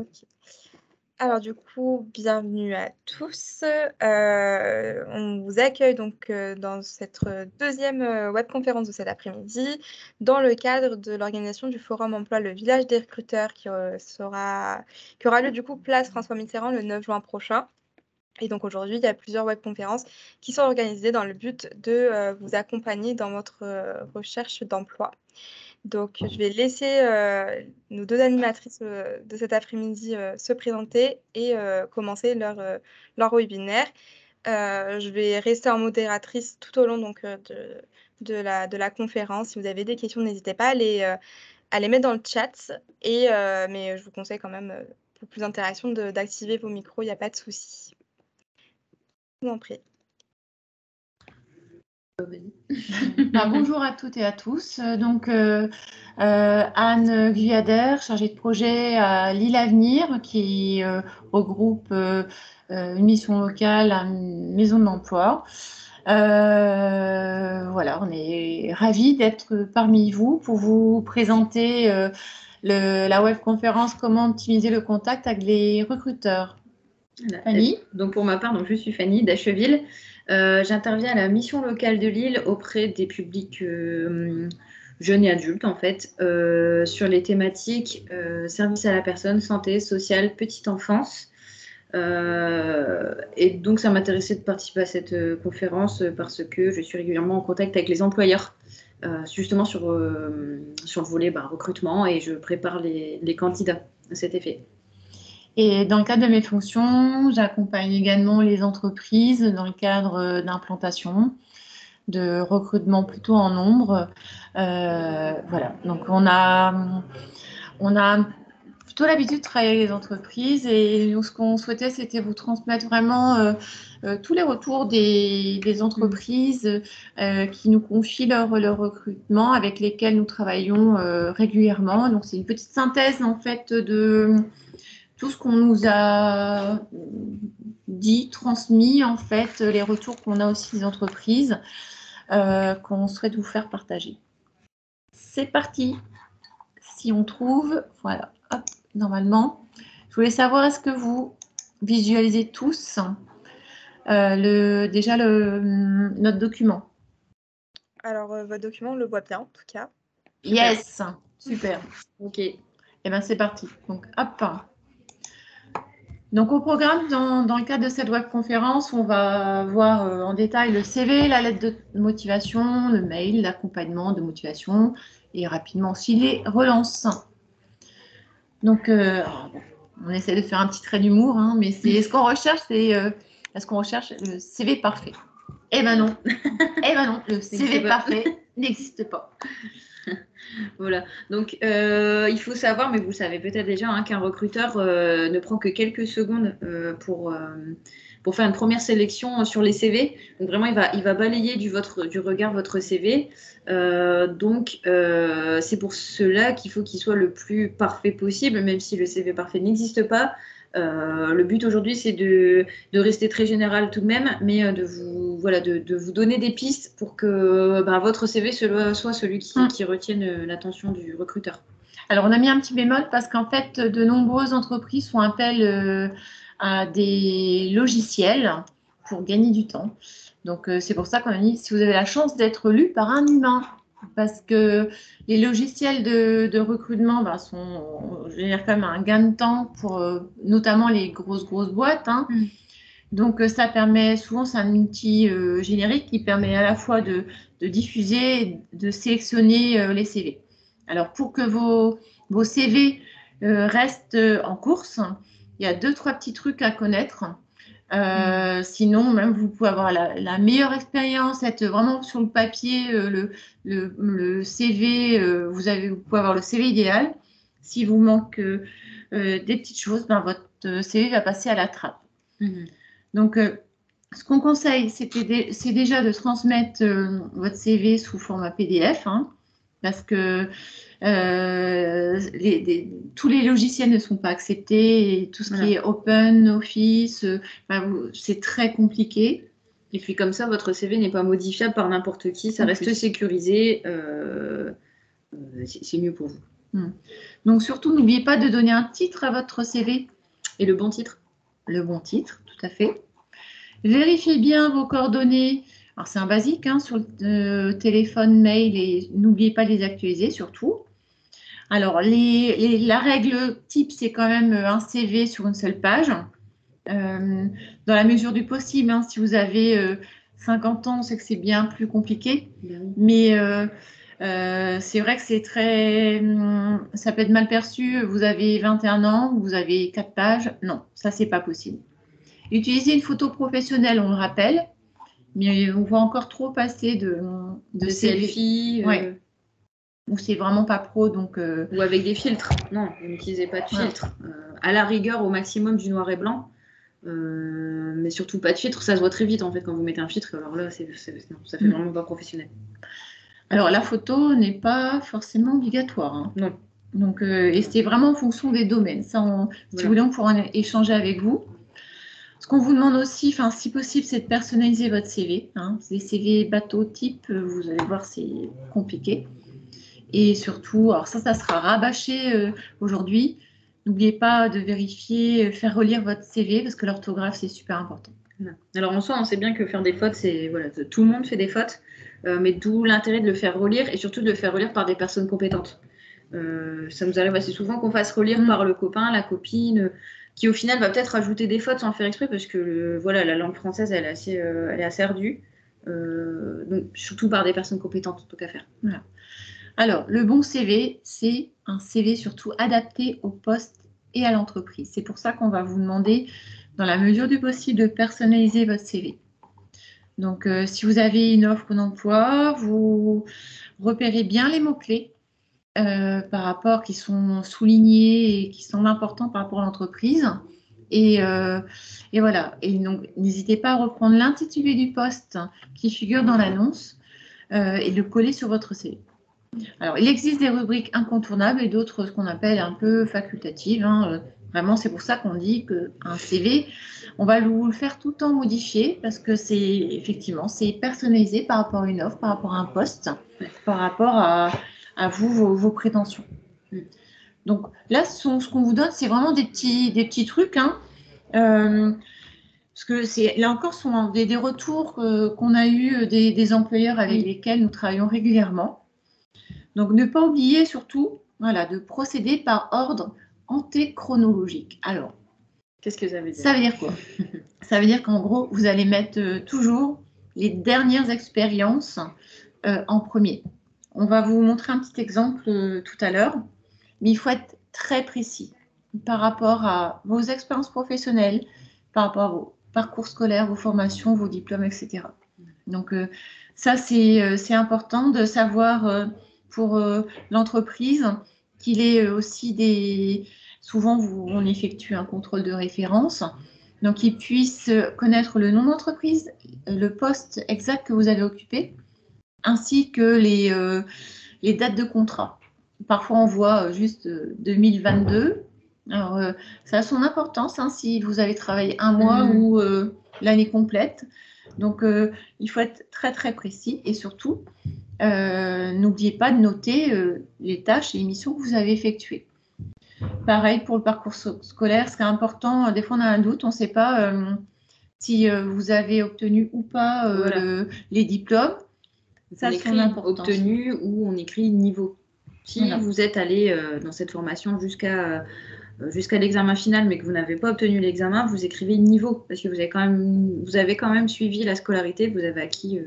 OK. Alors du coup, bienvenue à tous. On vous accueille donc, dans cette, 2e, webconférence de cet après-midi, dans le cadre de l'organisation du forum emploi Le Village des recruteurs qui aura lieu du coup place François Mitterrand le 9 juin prochain. Et donc aujourd'hui, il y a plusieurs webconférences qui sont organisées dans le but de, vous accompagner dans votre, recherche d'emploi. Donc je vais laisser, nos 2 animatrices, de cet après-midi, se présenter et commencer leur webinaire. Je vais rester en modératrice tout au long donc, de la conférence. Si vous avez des questions, n'hésitez pas à les mettre dans le chat mais je vous conseille quand même, pour plus d'interaction d'activer vos micros, il y a pas de souci. Je vous en prie. Bonjour à toutes et à tous. Anne Guyader, chargée de projet à Lille Avenir, qui regroupe une mission locale, une maison de l'emploi. Voilà, on est ravis d'être parmi vous pour vous présenter la webconférence Comment optimiser le contact avec les recruteurs. Fanny. Donc pour ma part, je suis Fanny d'Acheville. J'interviens à la mission locale de Lille auprès des publics jeunes et adultes en fait, sur les thématiques service à la personne, santé, sociale, petite enfance. Et donc ça m'intéressait de participer à cette conférence parce que je suis régulièrement en contact avec les employeurs, justement sur le volet recrutement, et je prépare les candidats à cet effet. Et dans le cadre de mes fonctions, j'accompagne également les entreprises dans le cadre d'implantation, de recrutement plutôt en nombre. Voilà, donc on a plutôt l'habitude de travailler avec les entreprises, et nous, ce qu'on souhaitait, c'était vous transmettre vraiment tous les retours des entreprises qui nous confient leur recrutement, avec lesquels nous travaillons régulièrement. Donc c'est une petite synthèse en fait de tout ce qu'on nous a dit, transmis, en fait, les retours qu'on a aussi des entreprises, qu'on souhaite vous faire partager. C'est parti. Si on trouve, voilà, hop, normalement. Je voulais savoir, est-ce que vous visualisez tous déjà notre document? Alors, votre document, on le voit bien en tout cas. Yes, super. Ok. Eh bien, c'est parti. Donc, hop. Donc, au programme, dans le cadre de cette webconférence, on va voir en détail le CV, la lettre de motivation, le mail, l'accompagnement de motivation et rapidement aussi les relances. Donc, on essaie de faire un petit trait d'humour, hein, mais c'est ce qu'on recherche, est-ce qu'on recherche le CV parfait? Eh ben non, le CV parfait n'existe pas. Voilà, donc il faut savoir, mais vous le savez peut-être déjà, qu'un recruteur ne prend que quelques secondes pour faire une première sélection sur les CV. Donc vraiment, il va balayer du regard votre CV. Donc c'est pour cela qu'il faut qu'il soit le plus parfait possible, même si le CV parfait n'existe pas. Le but aujourd'hui, c'est de rester très général tout de même, mais de vous donner des pistes pour que votre CV soit celui qui retienne l'attention du recruteur. Alors, on a mis un petit bémol parce qu'en fait, de nombreuses entreprises font appel à des logiciels pour gagner du temps. Donc, c'est pour ça qu'on a dit, si vous avez la chance d'être lu par un humain, parce que les logiciels de recrutement génèrent quand même un gain de temps pour notamment les grosses boîtes. Donc, ça permet, souvent, c'est un outil générique qui permet à la fois de diffuser et de sélectionner les CV. Alors, pour que vos CV restent en course, il y a 2-3 petits trucs à connaître. Sinon, même vous pouvez avoir la meilleure expérience, être vraiment sur le papier, le CV, vous pouvez avoir le CV idéal. Si vous manque des petites choses, votre CV va passer à la trappe. Donc, ce qu'on conseille, c'est déjà de transmettre votre CV sous format PDF, parce que tous les logiciels ne sont pas acceptés, et tout ce qui est Open Office, c'est très compliqué. Et puis comme ça, votre CV n'est pas modifiable par n'importe qui, ça reste sécurisé, c'est mieux pour vous. Donc, surtout, n'oubliez pas de donner un titre à votre CV. Et le bon titre? Le bon titre, tout à fait. Vérifiez bien vos coordonnées. Alors, c'est un basique sur le téléphone, mail, et n'oubliez pas de les actualiser, surtout. Alors, la règle type, c'est quand même un CV sur une seule page. Dans la mesure du possible, si vous avez 50 ans, c'est que c'est bien plus compliqué. Mais c'est vrai que c'est ça peut être mal perçu. Vous avez 21 ans, vous avez 4 pages. Non, ça, c'est pas possible. Utilisez une photo professionnelle, on le rappelle. Mais on voit encore trop passer de CV. Selfie. Ouais. Ou c'est vraiment pas pro, donc... Ou avec des filtres. Non, vous n'utilisez pas de filtre. À la rigueur, au maximum du noir et blanc. Mais surtout pas de filtre. Ça se voit très vite, en fait, quand vous mettez un filtre. Alors là, ça fait vraiment pas professionnel. Alors, la photo n'est pas forcément obligatoire. Non. Donc, et c'est vraiment en fonction des domaines. Ça, si vous voulez, on pourra en échanger avec vous. Ce qu'on vous demande aussi, si possible, c'est de personnaliser votre CV. Les CV bateau type, vous allez voir, c'est compliqué. Et surtout, alors ça sera rabâché aujourd'hui. N'oubliez pas de vérifier, faire relire votre CV parce que l'orthographe, c'est super important. Alors en soi, on sait bien que faire des fautes, tout le monde fait des fautes, mais d'où l'intérêt de le faire relire et surtout de le faire relire par des personnes compétentes. Ça nous arrive assez souvent qu'on fasse relire par le copain, la copine, qui au final va peut-être rajouter des fautes sans le faire exprès parce que la langue française, elle est assez ardue. Donc surtout par des personnes compétentes, en tout cas faire. Voilà. Alors, le bon CV, c'est un CV surtout adapté au poste et à l'entreprise. C'est pour ça qu'on va vous demander, dans la mesure du possible, de personnaliser votre CV. Donc, si vous avez une offre d'emploi, vous repérez bien les mots-clés par rapport qui sont soulignés et qui sont importants par rapport à l'entreprise. Et voilà. Et donc, n'hésitez pas à reprendre l'intitulé du poste qui figure dans l'annonce et le coller sur votre CV. Alors, il existe des rubriques incontournables et d'autres, ce qu'on appelle un peu facultatives. Vraiment, c'est pour ça qu'on dit qu'un CV, on va vous le faire tout le temps modifier parce que c'est personnalisé par rapport à une offre, par rapport à un poste, par rapport à vous, vos prétentions. Donc là, ce qu'on vous donne, c'est vraiment des petits trucs. Parce que là encore, ce sont des retours qu'on a eu des employeurs avec lesquels nous travaillons régulièrement. Donc, ne pas oublier surtout de procéder par ordre antéchronologique. Alors, qu'est-ce que ça veut dire? Ça veut dire quoi? Ça veut dire qu'en gros, vous allez mettre toujours les dernières expériences en premier. On va vous montrer un petit exemple tout à l'heure, mais il faut être très précis par rapport à vos expériences professionnelles, par rapport à vos parcours scolaires, vos formations, vos diplômes, etc. Donc, ça, c'est important de savoir pour l'entreprise qu'il est aussi souvent, on effectue un contrôle de référence, donc qu'ils puissent connaître le nom d'entreprise, le poste exact que vous avez occupé, ainsi que les dates de contrat. Parfois, on voit juste 2022. Alors, ça a son importance si vous avez travaillé un mois ou l'année complète. Donc, il faut être très, très précis et surtout, n'oubliez pas de noter les tâches et les missions que vous avez effectuées. Pareil pour le parcours scolaire, ce qui est important, des fois on a un doute, on ne sait pas si vous avez obtenu ou pas les diplômes. Ça, c'est obtenu ou on écrit niveau. Si vous êtes allé dans cette formation jusqu'à l'examen final, mais que vous n'avez pas obtenu l'examen, vous écrivez niveau, parce que vous avez quand même suivi la scolarité, vous avez acquis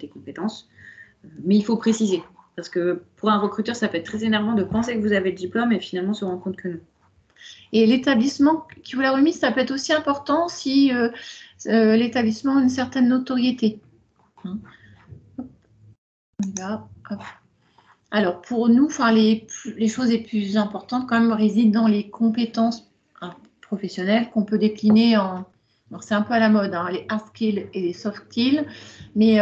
des compétences. Mais il faut préciser, parce que pour un recruteur, ça peut être très énervant de penser que vous avez le diplôme et finalement se rendre compte que non. Et l'établissement qui vous l'a remis, ça peut être aussi important si l'établissement a une certaine notoriété. Là, hop. Alors, pour nous, les choses les plus importantes, quand même, résident dans les compétences professionnelles qu'on peut décliner en... Alors, c'est un peu à la mode, les hard skills et les soft skills, mais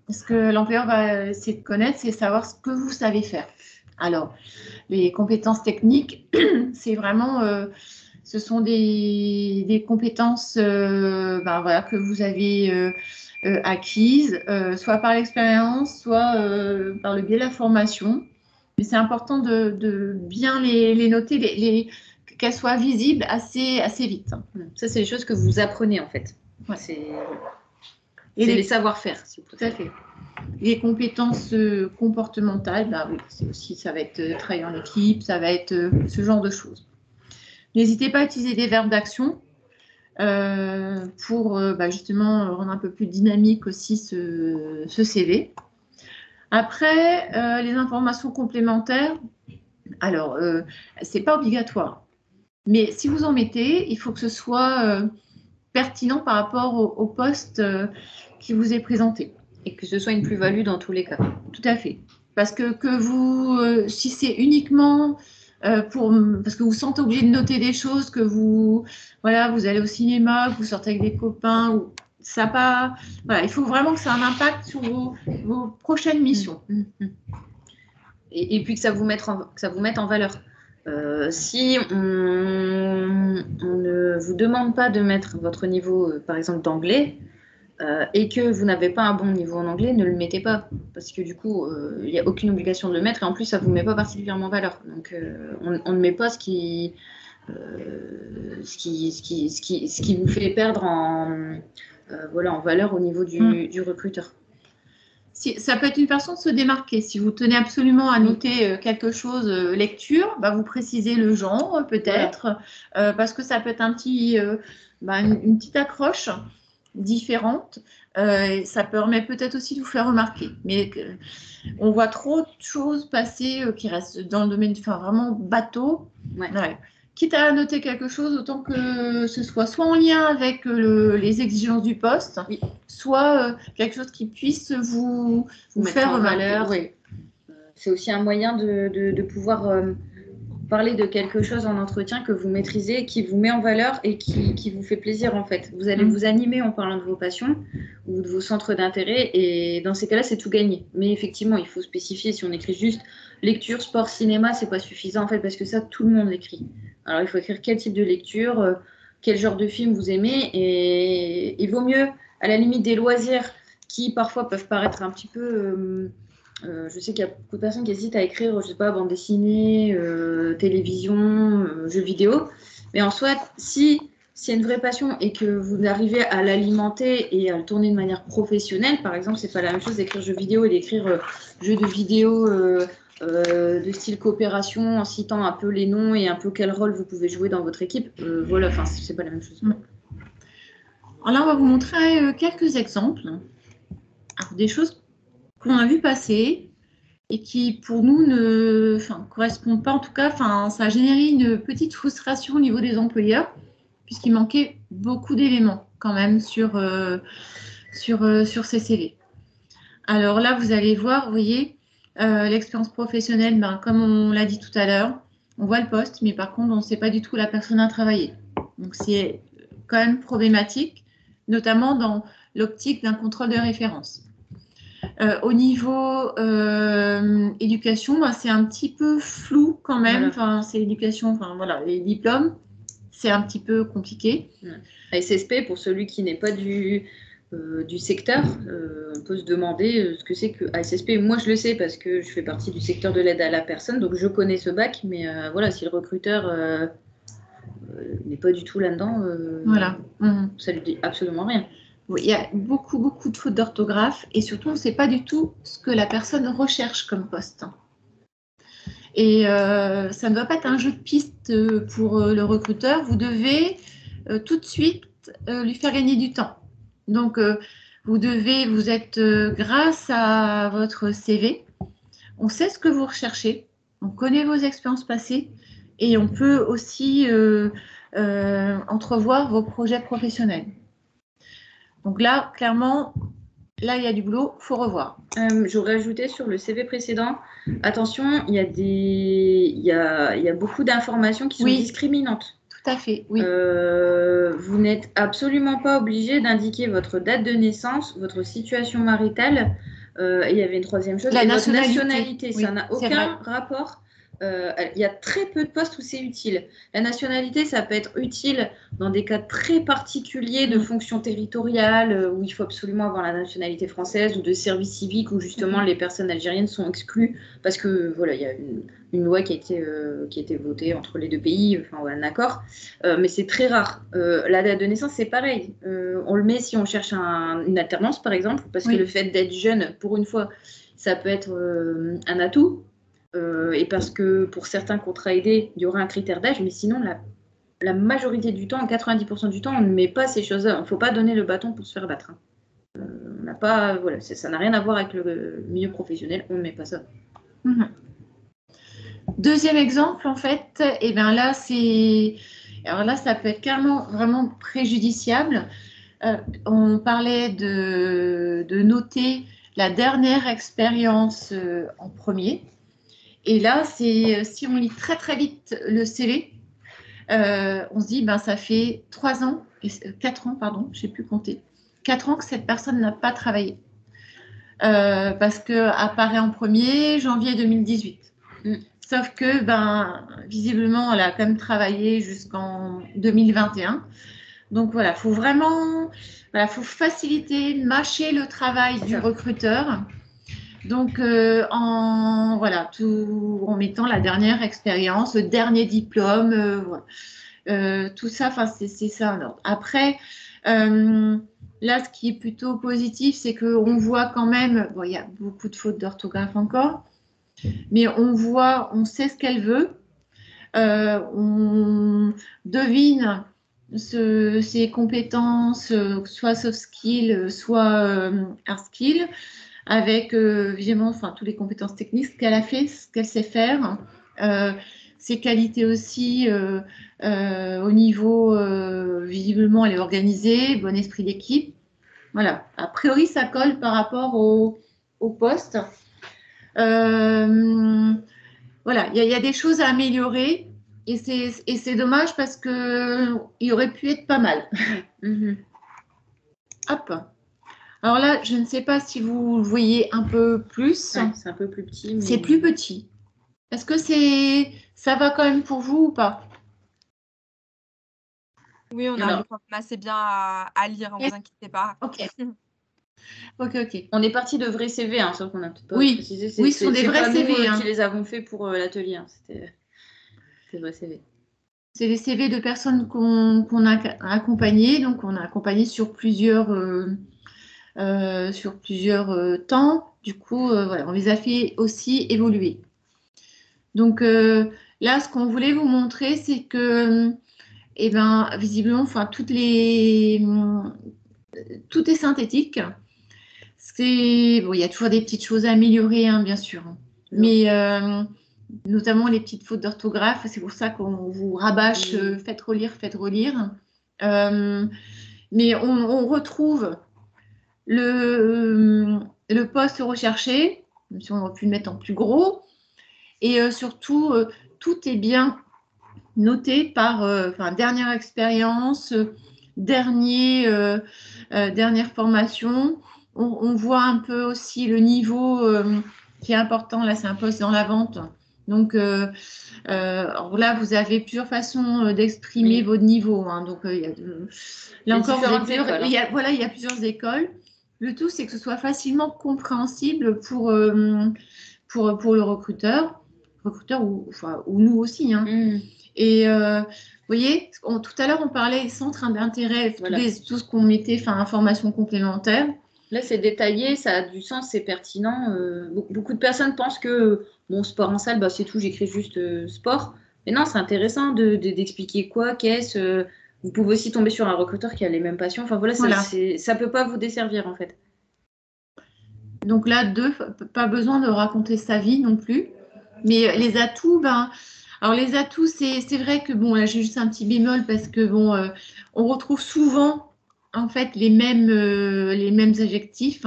ce que l'employeur va essayer de connaître, c'est savoir ce que vous savez faire. Alors, les compétences techniques, c'est vraiment... ce sont des compétences que vous avez... acquises, soit par l'expérience, soit par le biais de la formation. Mais c'est important de bien les noter, qu'elles soient visibles assez vite. Ça, c'est les choses que vous apprenez en fait. Ouais. C'est Et les savoir-faire. Tout à fait. Les compétences comportementales, bah oui, c'est aussi, ça va être travailler en équipe, ça va être ce genre de choses. N'hésitez pas à utiliser des verbes d'action pour justement rendre un peu plus dynamique aussi ce CV. Après, les informations complémentaires, alors, c'est pas obligatoire. Mais si vous en mettez, il faut que ce soit pertinent par rapport au poste qui vous est présenté. Et que ce soit une plus-value dans tous les cas. Tout à fait. Parce que vous, si c'est uniquement parce que vous sentez obligé de noter des choses, que vous allez au cinéma, que vous sortez avec des copains, ou ça pas. Voilà, il faut vraiment que ça ait un impact sur vos prochaines missions. Et puis que ça vous mette en valeur. Si on ne vous demande pas de mettre votre niveau, par exemple, d'anglais, et que vous n'avez pas un bon niveau en anglais, ne le mettez pas. Parce que du coup, il n'y a aucune obligation de le mettre, et en plus, ça ne vous met pas particulièrement en valeur. Donc, on ne met pas ce qui vous fait perdre en valeur au niveau du recruteur. Ça peut être une façon de se démarquer. Si vous tenez absolument à noter quelque chose, lecture, vous précisez le genre peut-être, parce que ça peut être une petite accroche différente. Ça permet peut-être aussi de vous faire remarquer. Mais on voit trop de choses passer qui restent dans le domaine vraiment bateau. Ouais. Quitte à noter quelque chose, autant que ce soit en lien avec les exigences du poste, soit quelque chose qui puisse vous faire en remarquer. valeur. Oui. C'est aussi un moyen de pouvoir parler de quelque chose en entretien que vous maîtrisez, qui vous met en valeur et qui vous fait plaisir en fait. Vous allez vous animer en parlant de vos passions ou de vos centres d'intérêt, et dans ces cas-là, c'est tout gagné. Mais effectivement, il faut spécifier. Si on écrit juste lecture, sport, cinéma, c'est pas suffisant en fait, parce que ça, tout le monde l'écrit. Alors, il faut écrire quel type de lecture, quel genre de film vous aimez, et il vaut mieux, à la limite, des loisirs qui parfois peuvent paraître un petit peu... je sais qu'il y a beaucoup de personnes qui hésitent à écrire, je sais pas, bande dessinée, télévision, jeux vidéo. Mais en soi, si c'est une vraie passion et que vous arrivez à l'alimenter et à le tourner de manière professionnelle, par exemple, c'est pas la même chose d'écrire jeux vidéo et d'écrire jeux de vidéo de style coopération en citant un peu les noms et un peu quel rôle vous pouvez jouer dans votre équipe. C'est pas la même chose. Alors là, on va vous montrer quelques exemples. Alors, des choses qu'on a vu passer et qui, pour nous, ne correspondent pas. En tout cas, ça a généré une petite frustration au niveau des employeurs, puisqu'il manquait beaucoup d'éléments quand même sur ces CV. Alors là, vous allez voir, vous voyez, l'expérience professionnelle, comme on l'a dit tout à l'heure, on voit le poste, mais par contre, on ne sait pas du tout où la personne a travaillé. Donc, c'est quand même problématique, notamment dans l'optique d'un contrôle de référence. Au niveau éducation, c'est un petit peu flou quand même. Voilà. C'est l'éducation, les diplômes, c'est un petit peu compliqué. ASSP, pour celui qui n'est pas du secteur, on peut se demander ce que c'est que ASSP. Moi, je le sais parce que je fais partie du secteur de l'aide à la personne, donc je connais ce bac, mais si le recruteur n'est pas du tout là-dedans, ça lui dit absolument rien. Oui, il y a beaucoup de fautes d'orthographe et surtout, on ne sait pas du tout ce que la personne recherche comme poste. Et ça ne doit pas être un jeu de piste pour le recruteur. Vous devez tout de suite lui faire gagner du temps. Donc, vous êtes grâce à votre CV, on sait ce que vous recherchez, on connaît vos expériences passées et on peut aussi entrevoir vos projets professionnels. Donc là, clairement, il y a du boulot, il faut revoir. J'aurais ajouté sur le CV précédent, attention, il y a beaucoup d'informations qui sont discriminantes. Tout à fait, oui. Vous n'êtes absolument pas obligé d'indiquer votre date de naissance, votre situation maritale, et il y avait une troisième chose, votre nationalité. Oui, ça n'a aucun rapport il y a très peu de postes où c'est utile. La nationalité, ça peut être utile dans des cas très particuliers de fonction territoriale où il faut absolument avoir la nationalité française ou de service civique où justement les personnes algériennes sont exclues parce que voilà, il y a une loi qui a été votée entre les deux pays, enfin voilà, un accord, mais c'est très rare. La date de naissance, c'est pareil. On le met si on cherche une alternance, par exemple, parce que le fait d'être jeune, pour une fois, ça peut être un atout. Et parce que pour certains contrats aidés, il y aura un critère d'âge, mais sinon, la majorité du temps, 90% du temps, on ne met pas ces choses-là. Il ne faut pas donner le bâton pour se faire battre. Hein. On n'a pas, voilà, ça n'a rien à voir avec le milieu professionnel, on ne met pas ça. Deuxième exemple, en fait, et bien là, alors là, ça peut être carrément vraiment préjudiciable. On parlait de noter la dernière expérience en premier. Et là, si on lit très très vite le CV, on se dit, ben, ça fait 4 ans, pardon, je ne sais plus compter, 4 ans que cette personne n'a pas travaillé. Parce qu'elle apparaît en premier, janvier 2018. Sauf que, ben, visiblement, elle a quand même travaillé jusqu'en 2021. Donc voilà, il faut vraiment faut faciliter, mâcher le travail du recruteur. Donc, en mettant la dernière expérience, le dernier diplôme, tout ça, c'est ça. Alors, après, là, ce qui est plutôt positif, c'est qu'on voit quand même, il y a beaucoup de fautes d'orthographe encore, mais on sait ce qu'elle veut, on devine ses compétences, soit soft skills, soit hard skills, avec évidemment toutes les compétences techniques, ce qu'elle a fait, ce qu'elle sait faire, ses qualités aussi au niveau, visiblement, elle est organisée, bon esprit d'équipe. Voilà, a priori, ça colle par rapport au poste. Voilà, il y a des choses à améliorer et c'est dommage parce qu'il aurait pu être pas mal. Hop. Alors là, je ne sais pas si vous voyez un peu plus. Ouais, c'est un peu plus petit. Mais... C'est plus petit. Est-ce que ça va quand même pour vous ou pas? Oui, on arrive quand même assez bien à lire, ne vous inquiétez pas. Ok. On est parti de vrais CV, hein, sauf qu'on n'a peut-être pas précisé. Oui, ce sont des vrais CV. Qui les avons fait pour l'atelier. Hein. C'était des vrais CV. C'est des CV de personnes qu'on a accompagnées. Donc, on a accompagné sur plusieurs temps. Du coup, on les a fait aussi évoluer. Donc, là, ce qu'on voulait vous montrer, c'est que, visiblement, tout est synthétique. Il y a toujours des petites choses à améliorer, hein, bien sûr. Mais notamment les petites fautes d'orthographe, c'est pour ça qu'on vous rabâche, faites relire. Mais on retrouve le poste recherché, même si on aurait pu le mettre en plus gros. Et surtout, tout est bien noté par dernière expérience, dernière formation. On voit un peu aussi le niveau qui est important. Là, c'est un poste dans la vente. Donc, là, vous avez plusieurs façons d'exprimer votre niveau. Hein. Donc, là encore, il y a plusieurs écoles. Le tout, c'est que ce soit facilement compréhensible pour le recruteur ou nous aussi. Hein. Et vous voyez, tout à l'heure, on parlait des centres d'intérêt, tout ce qu'on mettait, informations complémentaires. Là, c'est détaillé, ça a du sens, c'est pertinent. Beaucoup de personnes pensent que sport en salle, c'est tout, j'écris juste sport. Mais non, c'est intéressant d'expliquer quoi, qu'est-ce. Vous pouvez aussi tomber sur un recruteur qui a les mêmes passions. Enfin voilà. Ça peut pas vous desservir en fait. Donc là, pas besoin de raconter sa vie non plus. Mais les atouts, alors les atouts, c'est vrai que là j'ai juste un petit bémol parce que on retrouve souvent en fait les mêmes adjectifs.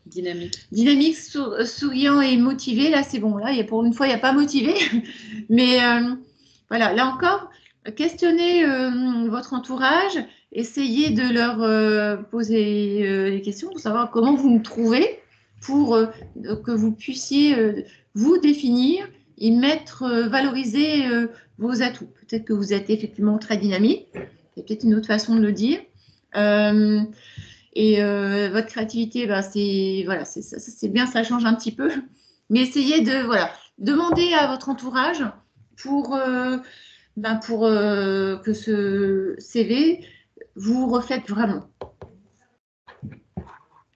Dynamique, souriant et motivé. Là c'est bon. Là pour une fois il n'y a pas motivé. Mais voilà, là encore, questionnez votre entourage, essayez de leur poser des questions pour savoir comment vous me trouvez pour que vous puissiez vous définir et valoriser vos atouts. Peut-être que vous êtes effectivement très dynamique, c'est peut-être une autre façon de le dire. Votre créativité, ben, c'est bien, ça change un petit peu. Mais essayez de demander à votre entourage pour que ce CV vous reflète vraiment.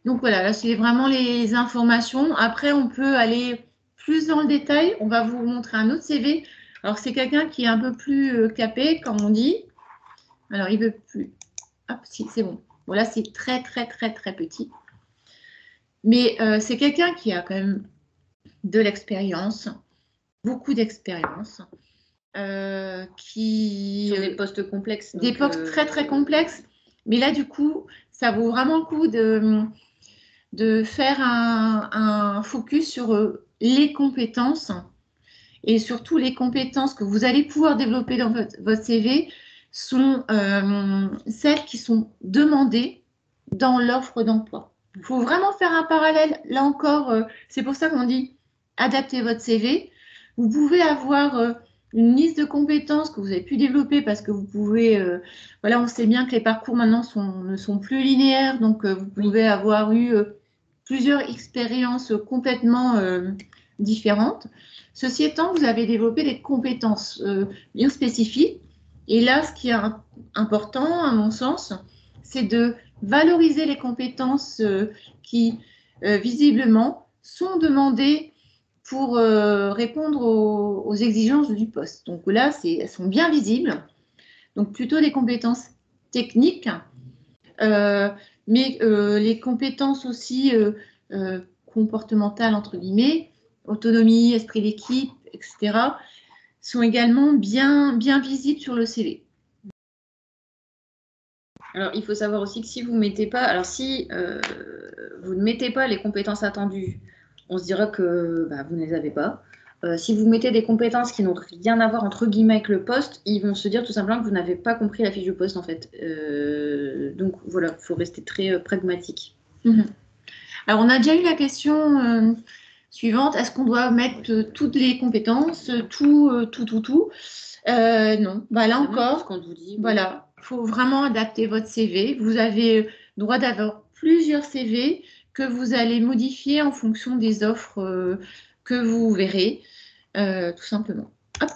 Donc voilà, là c'est vraiment les informations. Après, on peut aller plus dans le détail. On va vous montrer un autre CV. Alors c'est quelqu'un qui est un peu plus capé, comme on dit. Alors il veut plus. Hop, si, c'est bon. Voilà, c'est très petit. Mais c'est quelqu'un qui a quand même de l'expérience, beaucoup d'expérience. Sur des postes complexes. Des postes très complexes. Mais là, du coup, ça vaut vraiment le coup de faire un focus sur les compétences et surtout les compétences que vous allez pouvoir développer dans votre CV sont celles qui sont demandées dans l'offre d'emploi. Il faut vraiment faire un parallèle. Là encore, c'est pour ça qu'on dit adaptez votre CV. Vous pouvez avoir une liste de compétences que vous avez pu développer parce que vous pouvez, on sait bien que les parcours maintenant ne sont plus linéaires, donc vous pouvez avoir eu plusieurs expériences complètement différentes. Ceci étant, vous avez développé des compétences bien spécifiques. Et là, ce qui est important, à mon sens, c'est de valoriser les compétences qui, visiblement, sont demandées pour répondre aux exigences du poste. Donc là, elles sont bien visibles. Donc plutôt des compétences techniques, mais les compétences aussi comportementales, entre guillemets, autonomie, esprit d'équipe, etc., sont également bien visibles sur le CV. Alors, il faut savoir aussi que si vous mettez pas, alors si vous ne mettez pas les compétences attendues, on se dira que vous ne les avez pas. Si vous mettez des compétences qui n'ont rien à voir entre guillemets avec le poste, ils vont se dire tout simplement que vous n'avez pas compris la fiche du poste en fait. Donc voilà, il faut rester très pragmatique. Alors, on a déjà eu la question suivante, est-ce qu'on doit mettre toutes les compétences, tout non, là encore, qu'on vous dit, voilà, il faut vraiment adapter votre CV. Vous avez le droit d'avoir plusieurs CV que vous allez modifier en fonction des offres que vous verrez, tout simplement. Hop.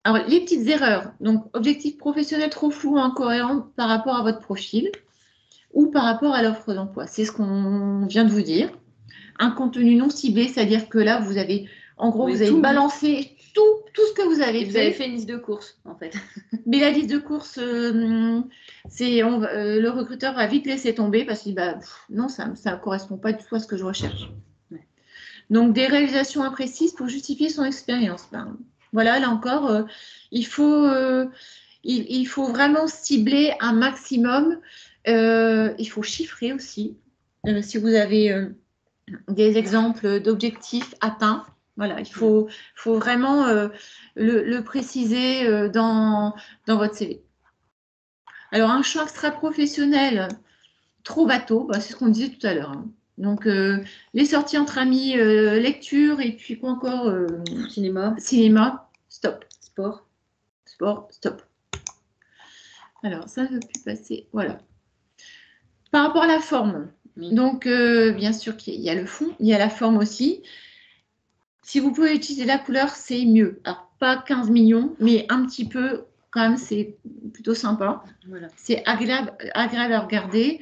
Alors, les petites erreurs, donc objectif professionnel trop flou, incohérent par rapport à votre profil ou par rapport à l'offre d'emploi. C'est ce qu'on vient de vous dire. Un contenu non ciblé, c'est-à-dire que là, vous avez, en gros, vous avez balancé tout ce que vous avez fait. Vous avez fait une liste de courses, en fait. Mais la liste de courses, le recruteur va vite laisser tomber parce qu'il non, ça ne correspond pas du tout à ce que je recherche. Ouais. Donc, des réalisations imprécises pour justifier son expérience. Voilà, là encore, il faut vraiment cibler un maximum. Il faut chiffrer aussi. Si vous avez des exemples d'objectifs atteints, voilà, il faut vraiment le préciser dans votre CV. Alors, un champ extra-professionnel trop bateau, c'est ce qu'on disait tout à l'heure. Hein. Donc, les sorties entre amis, lecture, et puis quoi encore Cinéma, stop. Sport, stop. Alors, ça ne veut plus passer. Voilà. Par rapport à la forme, donc bien sûr qu'il y a le fond, il y a la forme aussi. Si vous pouvez utiliser la couleur, c'est mieux. Alors, pas 15 millions, mais un petit peu, quand même, c'est plutôt sympa. Voilà. C'est agréable à regarder.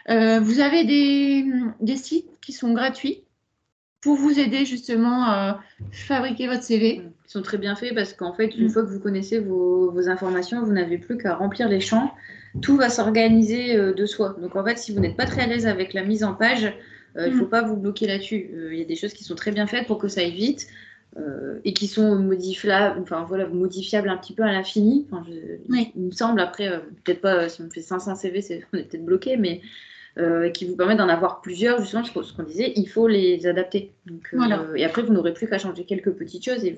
Vous avez des sites qui sont gratuits pour vous aider justement à fabriquer votre CV. Ils sont très bien faits parce qu'en fait, une fois que vous connaissez vos informations, vous n'avez plus qu'à remplir les champs. Tout va s'organiser de soi. Donc en fait, si vous n'êtes pas très à l'aise avec la mise en page, il ne faut pas vous bloquer là-dessus. Il y a des choses qui sont très bien faites pour que ça aille vite et qui sont modifiables un petit peu à l'infini. Il me semble, après, peut-être pas, si on fait 500 CV, on est peut-être bloqué, mais qui vous permettent d'en avoir plusieurs, justement, ce qu'on disait, il faut les adapter. Donc, et après, vous n'aurez plus qu'à changer quelques petites choses et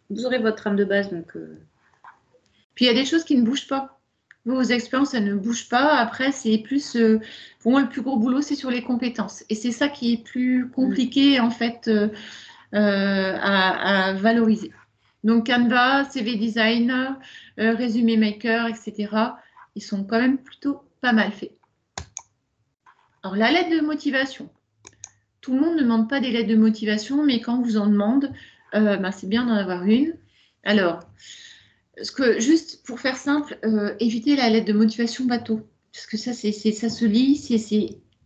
vous aurez votre trame de base. Donc, Puis il y a des choses qui ne bougent pas. Vos expériences, elles ne bougent pas. Après, c'est plus, pour moi, le plus gros boulot, c'est sur les compétences. Et c'est ça qui est plus compliqué, en fait, à valoriser. Donc Canva, CV Designer, Résumé Maker, etc. Ils sont quand même plutôt pas mal faits. Alors la lettre de motivation. Tout le monde ne demande pas des lettres de motivation, mais quand on vous en demande, c'est bien d'en avoir une. Alors, juste pour faire simple, évitez la lettre de motivation bateau. Parce que ça se lit,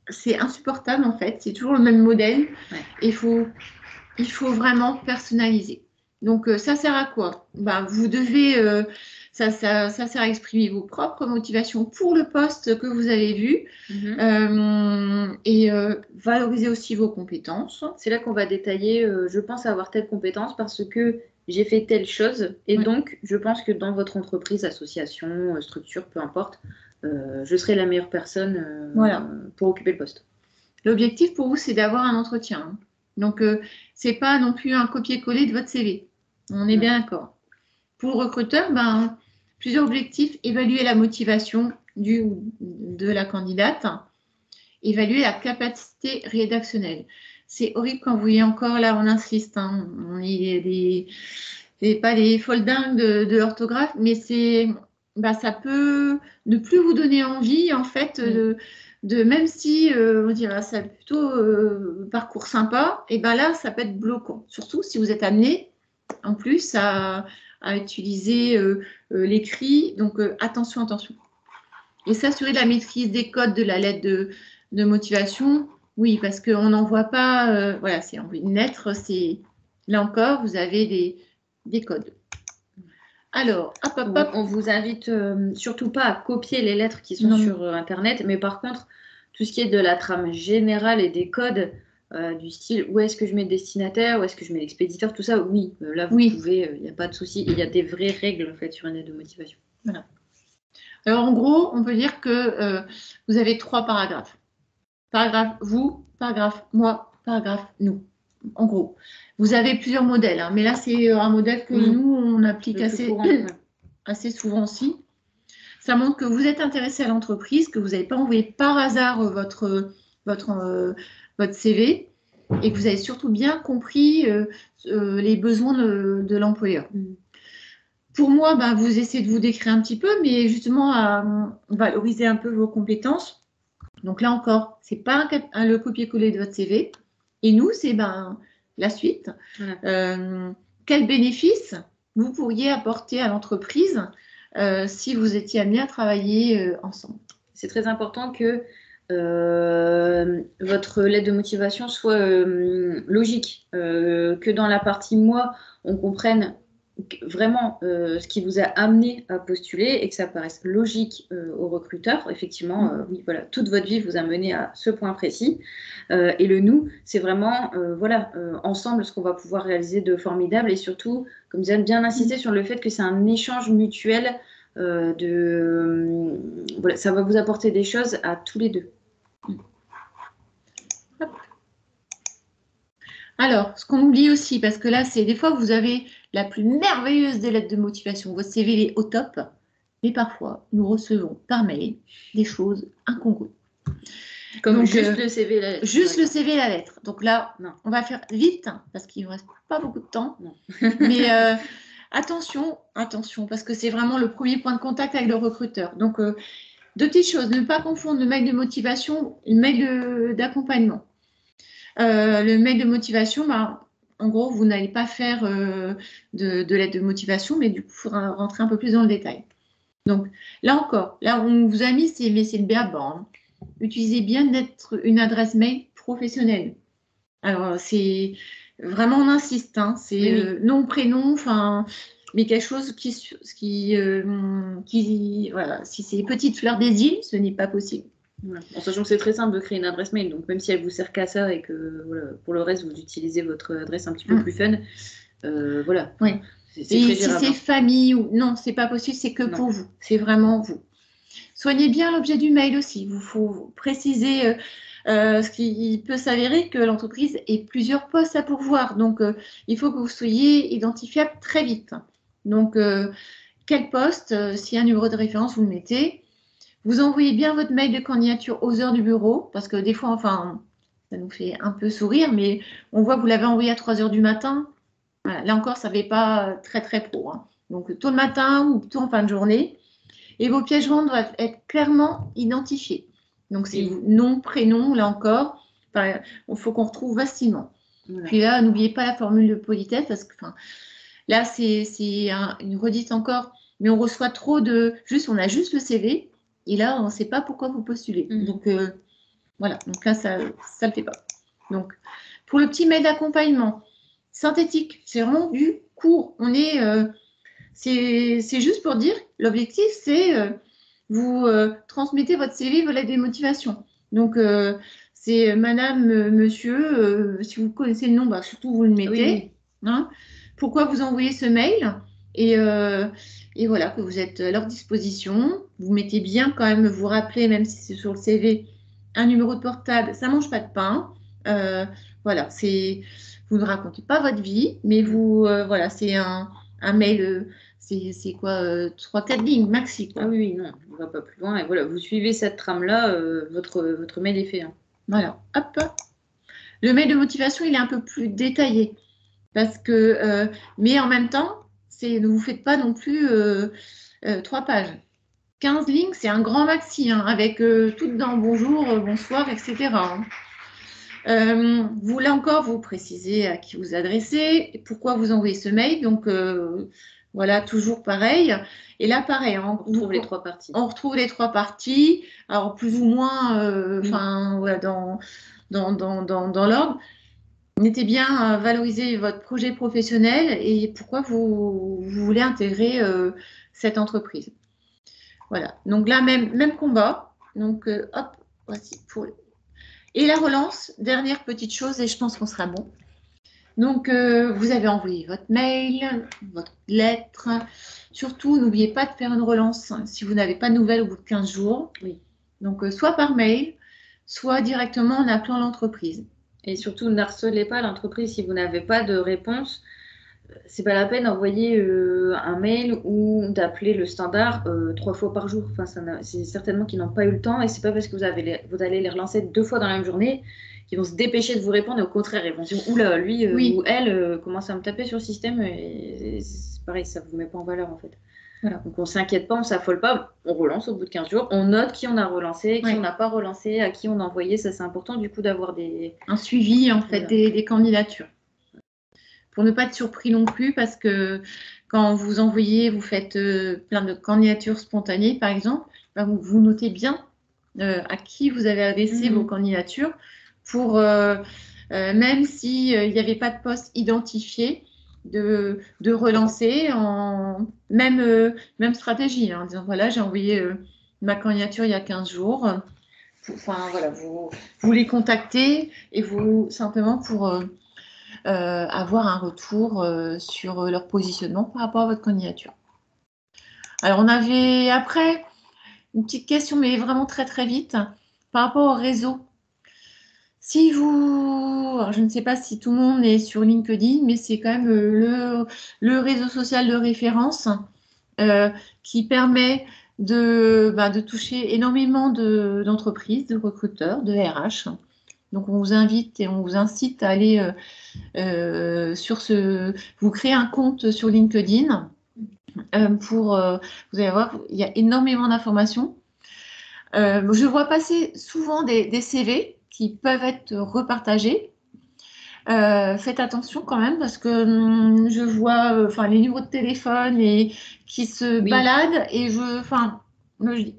c'est insupportable en fait. C'est toujours le même modèle. Ouais. Il faut vraiment personnaliser. Donc, ça sert à quoi? Vous devez, ça sert à exprimer vos propres motivations pour le poste que vous avez vu et valoriser aussi vos compétences. C'est là qu'on va détailler, je pense avoir telle compétence parce que j'ai fait telle chose et donc je pense que dans votre entreprise, association, structure, peu importe, je serai la meilleure personne pour occuper le poste. L'objectif pour vous, c'est d'avoir un entretien. Donc, c'est pas non plus un copier-coller de votre CV. On est bien d'accord. Pour le recruteur, plusieurs objectifs. Évaluer la motivation de la candidate. Évaluer la capacité rédactionnelle. C'est horrible quand vous voyez encore, là, on insiste. On est pas des folles dingues de l'orthographe, mais ça peut ne plus vous donner envie, en fait, même si on dirait ça plutôt parcours sympa, et là, ça peut être bloquant. Surtout si vous êtes amené, en plus, à utiliser l'écrit. Donc, attention. Et s'assurer de la maîtrise des codes de la lettre de motivation. Oui, parce qu'on n'en voit pas, c'est une lettre, là encore, vous avez des codes. Alors, on vous invite surtout pas à copier les lettres qui sont sur Internet, mais par contre, tout ce qui est de la trame générale et des codes du style où est-ce que je mets le destinataire, où est-ce que je mets l'expéditeur, tout ça, là vous pouvez, il n'y a pas de souci, il y a des vraies règles en fait sur une lettre de motivation. Voilà. Alors en gros, on peut dire que vous avez 3 paragraphes. Paragraphe vous, paragraphe moi, paragraphe nous. En gros, vous avez plusieurs modèles, mais là c'est un modèle que nous on applique assez souvent aussi. Ça montre que vous êtes intéressé à l'entreprise, que vous n'avez pas envoyé par hasard votre CV et que vous avez surtout bien compris les besoins de l'employeur. Pour moi, vous essayez de vous décrire un petit peu, mais justement à valoriser un peu vos compétences. Donc là encore, c'est pas le copier-coller de votre CV. Et nous, c'est la suite. Quels bénéfices vous pourriez apporter à l'entreprise si vous étiez amené à travailler ensemble? C'est très important que votre lettre de motivation soit logique, que dans la partie moi, on comprenne vraiment ce qui vous a amené à postuler et que ça paraisse logique au recruteur. Effectivement, toute votre vie vous a mené à ce point précis. Et le nous, c'est vraiment ensemble ce qu'on va pouvoir réaliser de formidable et surtout, comme vous avez bien insisté sur le fait que c'est un échange mutuel. Ça va vous apporter des choses à tous les deux. Alors, ce qu'on oublie aussi, parce que là, c'est des fois, vous avez la plus merveilleuse des lettres de motivation. Votre CV est au top, mais parfois, nous recevons par mail des choses incongrues. Comme juste le CV et la lettre. Juste le CV et la lettre. Donc là, on va faire vite, parce qu'il ne reste pas beaucoup de temps. Mais attention, parce que c'est vraiment le premier point de contact avec le recruteur. Donc, 2 petites choses. Ne pas confondre le mail de motivation et le mail d'accompagnement. Le mail de motivation, en gros, vous n'allez pas faire de lettre de motivation, mais du coup, il faudra rentrer un peu plus dans le détail. Donc, là encore, on vous a mis, c'est le béaba. Utilisez bien une adresse mail professionnelle. Alors, c'est vraiment, on insiste, c'est nom, prénom, mais quelque chose si c'est Petite Fleur des Îles, ce n'est pas possible. En sachant que c'est très simple de créer une adresse mail, donc même si elle vous sert qu'à ça et que pour le reste vous utilisez votre adresse un petit peu plus fun, et si c'est famille ou non, c'est pas possible, c'est que pour vous, c'est vraiment vous. Soignez bien l'objet du mail aussi. Il faut préciser ce qui peut s'avérer que l'entreprise ait plusieurs postes à pourvoir, donc il faut que vous soyez identifiable très vite. Donc quel poste, s'il y a un numéro de référence, vous le mettez. Vous envoyez bien votre mail de candidature aux heures du bureau, parce que des fois, Ça nous fait un peu sourire, mais on voit que vous l'avez envoyé à 3 heures du matin. Voilà, là encore, ça ne fait pas très, très pro, hein. Donc, tôt le matin ou tôt en fin de journée. Et vos pièces jointes doivent être clairement identifiées. Donc, c'est Oui. nom, prénom, là encore. Enfin, il faut qu'on retrouve facilement. Voilà. Puis là, n'oubliez pas la formule de politesse parce que là, c'est une redite encore, mais on reçoit trop de. On a juste le CV et là, on ne sait pas pourquoi vous postulez. Donc, voilà. Donc là, ça ne le fait pas. Donc, pour le petit mail d'accompagnement, synthétique, c'est vraiment du court. C'est juste pour dire, l'objectif, c'est vous transmettez votre CV, vos lettres de motivation. Donc, c'est madame, monsieur, si vous connaissez le nom, bah, surtout vous le mettez. Oui. Hein. Pourquoi vous envoyez ce mail et voilà, que vous êtes à leur disposition. Vous mettez bien quand même, vous rappelez, même si c'est sur le CV, un numéro de portable, ça ne mange pas de pain. Voilà, vous ne racontez pas votre vie, mais voilà, c'est un mail, c'est quoi, 3-4 lignes maxi, quoi. Ah oui, non, on ne va pas plus loin. Et voilà, vous suivez cette trame-là, votre mail est fait. Hein. Voilà, hop. Le mail de motivation, il est un peu plus détaillé. Parce que, mais en même temps, ne vous faites pas non plus 3 pages. 15 lignes, c'est un grand maxi, hein, avec tout dedans, bonjour, bonsoir, etc. Vous, là encore, vous précisez à qui vous adressez, pourquoi vous envoyez ce mail. Donc, voilà, toujours pareil. Et là, pareil, on retrouve les 3 parties. On retrouve les 3 parties, alors plus ou moins, voilà, dans l'ordre. Mettez bien valoriser votre projet professionnel et pourquoi vous voulez intégrer cette entreprise. Voilà. Donc là, même combat. Donc, hop, voici pour. Et la relance, dernière petite chose, et je pense qu'on sera bon. Donc, vous avez envoyé votre mail, votre lettre. Surtout, n'oubliez pas de faire une relance si vous n'avez pas de nouvelles au bout de 15 jours. Oui. Donc, soit par mail, soit directement en appelant l'entreprise. Et surtout, ne harcelez pas l'entreprise si vous n'avez pas de réponse. C'est pas la peine d'envoyer un mail ou d'appeler le standard 3 fois par jour. Enfin, c'est certainement qu'ils n'ont pas eu le temps et c'est pas parce que vous allez les relancer 2 fois dans la même journée qu'ils vont se dépêcher de vous répondre. Et au contraire, ils vont se dire oula, lui ou elle commence à me taper sur le système et c'est pareil, ça vous met pas en valeur en fait. Voilà. Donc on s'inquiète pas, on s'affole pas, on relance au bout de 15 jours, on note qui on a relancé, qui on n'a pas relancé, à qui on a envoyé. Ça, c'est important du coup d'avoir un suivi en fait des candidatures. Pour ne pas être surpris non plus, parce que quand vous envoyez, vous faites plein de candidatures spontanées, par exemple, bah, vous notez bien à qui vous avez adressé vos candidatures pour, même s'il n'y avait pas de poste identifié, de relancer en même stratégie, hein, en disant voilà, j'ai envoyé ma candidature il y a 15 jours. Enfin, voilà, vous les contactez et vous, simplement pour avoir un retour sur leur positionnement par rapport à votre candidature. Alors, on avait après une petite question, mais vraiment très très vite, par rapport au réseau. Si vous, alors je ne sais pas si tout le monde est sur LinkedIn, mais c'est quand même le réseau social de référence qui permet de toucher énormément d'entreprises, de recruteurs, de RH. Donc, on vous invite et on vous incite à aller vous créez un compte sur LinkedIn vous allez voir, il y a énormément d'informations. Je vois passer souvent des CV qui peuvent être repartagés. Faites attention quand même parce que je vois les numéros de téléphone et qui se baladent et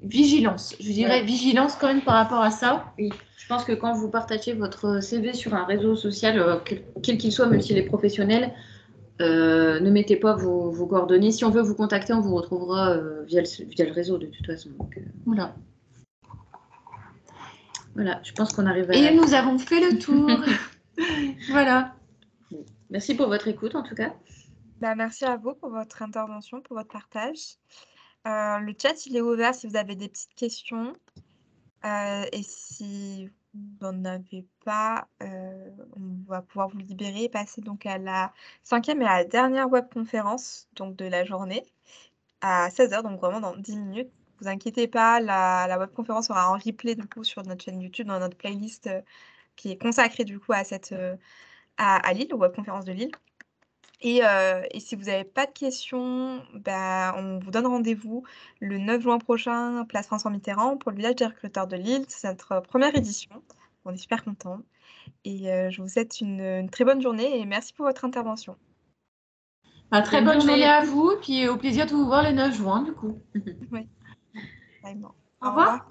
vigilance. Je dirais vigilance quand même par rapport à ça. Oui. Je pense que quand vous partagez votre CV sur un réseau social, quel qu'il soit, même s'il est professionnel, ne mettez pas vos coordonnées. Si on veut vous contacter, on vous retrouvera via le réseau de toute façon. Donc, voilà. Voilà, je pense qu'on arrive à... Et nous avons fait le tour. Voilà. Merci pour votre écoute en tout cas. Bah, merci à vous pour votre intervention, pour votre partage. Le chat, il est ouvert si vous avez des petites questions. Et si vous n'en avez pas, on va pouvoir vous libérer et passer donc à la 5e et à la dernière webconférence donc de la journée à 16h, donc vraiment dans 10 minutes. Vous inquiétez pas, la webconférence sera en replay du coup sur notre chaîne YouTube, dans notre playlist, qui est consacré du coup à à Lille, aux webconférences de Lille. Et si vous n'avez pas de questions, bah, on vous donne rendez-vous le 9 juin prochain, place François Mitterrand, pour le village des recruteurs de Lille. C'est notre première édition. On est super contents. Et je vous souhaite une très bonne journée et merci pour votre intervention. Très bonne journée à vous, puis au plaisir de vous voir le 9 juin du coup. Oui, vraiment. Au revoir.